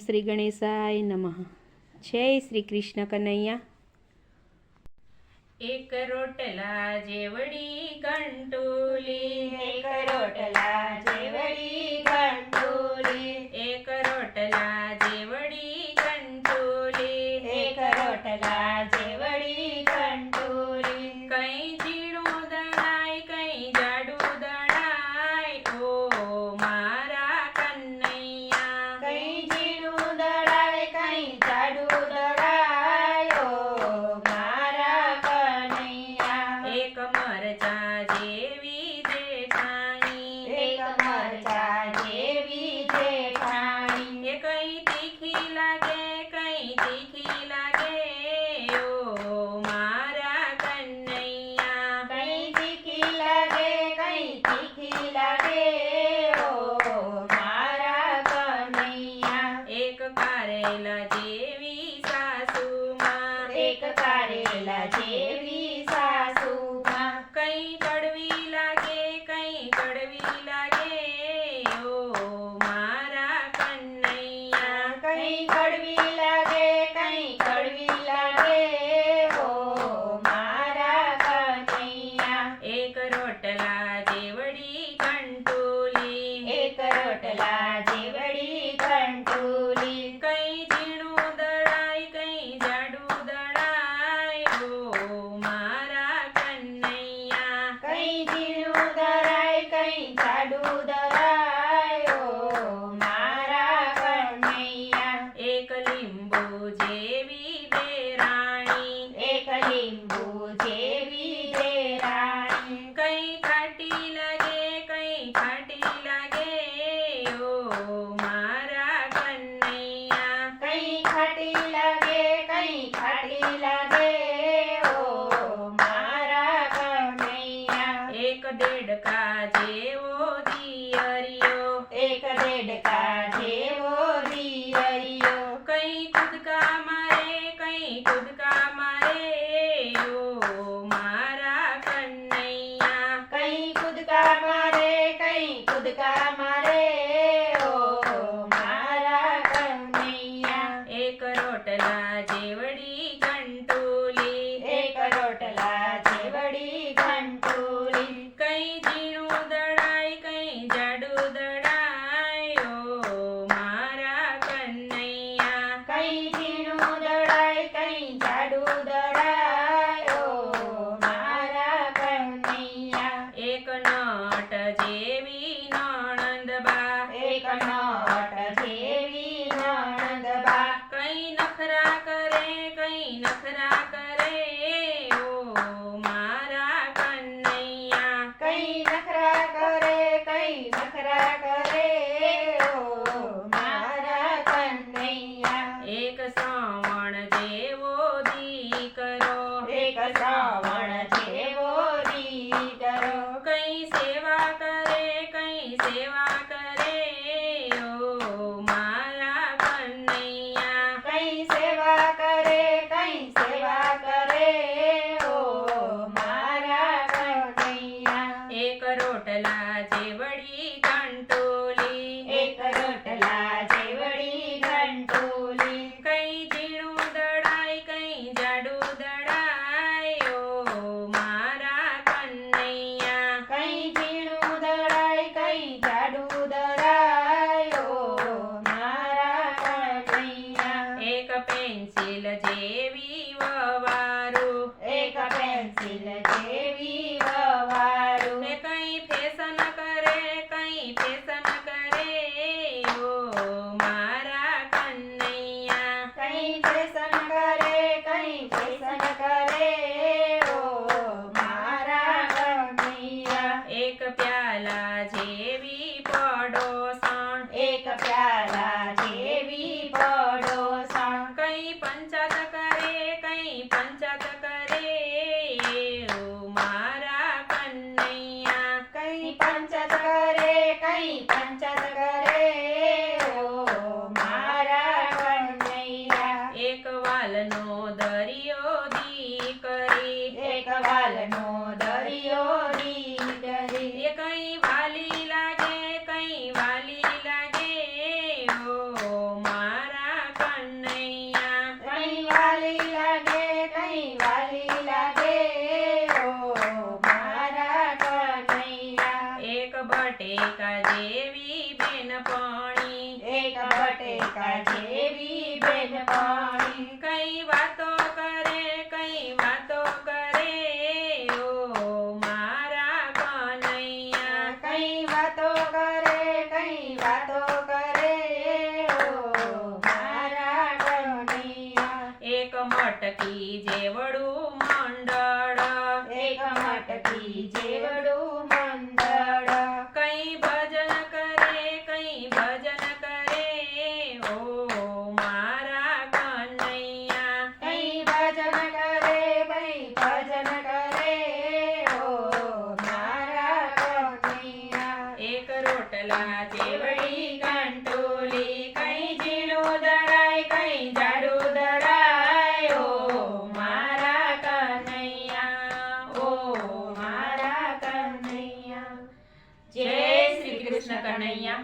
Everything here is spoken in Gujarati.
શ્રી ગણેશાય નમઃ. જય શ્રી કૃષ્ણ કનૈયા. એક રોટલા જેવડી ઘંટોલી, એક રોટલા જેવડી ઘંટોલી, એક રોટલા જેવડી ઘંટોલી, એક રોટલા જેવડી ઘંટોલી. કઈ ઝીણું દળાય કઈ જાડું દળાય ઓ મારા કનૈયા. કઈ ઝીણું દળાય કઈ જાડું દળાય ઓ મારા કનૈયા. એક મરચા જેવી જેઠાણી, એક મરચા જેવી જેઠાણી, એ કઈ તીખી લાગે કઈ તીખી લાગે ઓ મારા કનૈયા. કઈ તીખી લાગે કઈ તીખી લાગે ઓ મારા કનૈયા. એક કારેલા જેવી સાસુમાં, એક કારેલા જેવી સાસુમાં, કઈ કડવી લાગે કઈ કડવી લાગે ઓ મારા કનૈયા. કઈ કડવી લાગે કઈ કડવી લાગે ઓ મારા કનૈયા. એક રોટલા જેવડી ઘંટોલી, એક રોટલા જેવડી ઘંટોલી, કઈ ઝીણું દળાય કઈ જાડું દળાય ઓ મારા કનૈયા. કઈ ઝીણું દળાય કઈ જાડું દળાય ઓ મારા કનૈયા. એક લીંબુ જેવી દેરાણી, એક લીંબુ જેવી દેરાણી, કઈ ખાટી લાગે કઈ ખાટી લાગે ઓ મારા કનૈયા. કઈ ખાટી લાગે કઈ ખાટી લાગે ઓ મારા કનૈયા. એક દેડકા જેવો દિયરિયો, એક દેડકા જેવો દિયરિયો, કઈ કૂદકા મારે કઈ કૂદકા મારે ઓ મારા કનૈયા. કઈ કૂદકા મારે કઈ કૂદકા મારે ઓ મારા કનૈયા. એક રોટલા જેવડી ઘંટોલી, એક રોટલા જેવડી ઘંટોલી, કઈ ઝીણું દળાય કઈ જાડું દળાય ઓ મારા કનૈયા. કઈ ઝીણું દળાય કઈ જાડું દળાય ઓ મારા કનૈયા. એક નટ જેવી નણંદબા, એક નટ જેવી નણંદબા, કઈ નખરા કરે કઈ નખરા કરે ઓ મારા કનૈયા. કઈ નખરા કરે કઈ નખરા કરે ઓ મારા કનૈયા. એક શ્રાવણ જેવો દીકરો, એક શ્રાવણ જેવો દીકરો, કઈ સેવા કરે કઈ સેવા કરે ઓ મારા કનૈયા. કઈ સેવા કરે કઈ સેવા કરે ઓ મારા કનૈયા. એક રોટલા જેવડી ઘંટોલી, એક રોટલા જેવડી ઘંટોલી, કઈ ઝીણું દળાય કઈ જાડું દળાય ઓ મારા કનૈયા. કઈ ઝીણું દળાય કઈ જાડું દળાય ઓ મારા કનૈયા. એક પેન્સિલ જેવી વવારું, એક પેન્સિલ જેવી વવારું, એ કઈ ફેશન કરે કઈ ફેશન કરે ઓ મારા કનૈયા. કઈ ફેશન કરે કઈ ફેશન કરે ઓ મારા કનૈયા. એક પ્યાલા જેવી પડોસણ, એક પ્યાલા જેવી પડોસણ, કઈ પંચાત કરે કઈ પંચાત કરે ઓ મારા કનૈયા. કઈ પંચાત કરે કઈ પંચાત કરે ઓ મારા કનૈયા. એક વાલનો દરિયો દીકરી, એક વાલનો દરિયો દીકરી, એ કઈ વાલી લાગે કઈ વાલી લાગે ઓ એક બટેકા જેવી બેનપણી. કઈ વાતો કરે ઓ મારા કનૈયા. કઈ વાતો કરે ઓ મારા કનૈયા. એક મટકી જેવડું મંડળ, એક મટકી જેવડું મંડળ. કઈ ભજન કરે ઓ મારા કનૈયા. કઈ ભજન કરે ઓ મારા કનૈયા. એક રોટલા જેવડી કંટોલી કઈ ઝીણું દળાય કઈ જાડું દળાય ઓ મારા કનૈયા. ઓ મારા કનૈયા. જય શ્રી કૃષ્ણ કનૈયા.